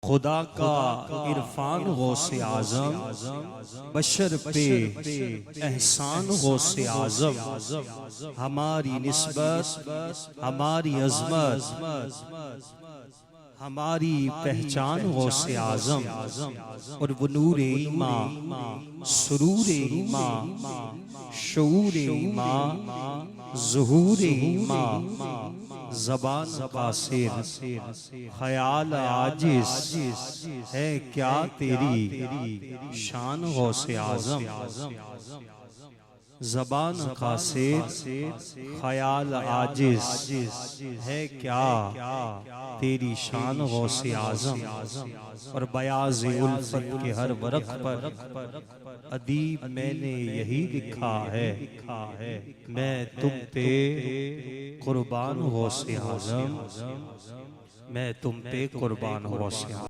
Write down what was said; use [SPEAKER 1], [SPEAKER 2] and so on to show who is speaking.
[SPEAKER 1] खुदा का इरफान गौसे आजम, बशर पे एहसान गौसे आजम, हमारी निस्बत हमारी अजमत हमारी पहचान गौसे आजम और वो नूर ईमान सुरूर ईमान शऊर ईमान ज़ुहूर ईमान ज़बान कासिर ख्याल आजिज़ है क्या तेरी शान गौसे आजम। ज़बान कासिर ख्याल आजिज़ है क्या तेरी शान गौसे आजम। और बयाज़ उल्फत के हर वरक़ पर अदीब मैंने यही लिखा है, मैं तुम पे कुर्बान गौसे आजम, मैं तुम पे कुर्बान गौसे आजम।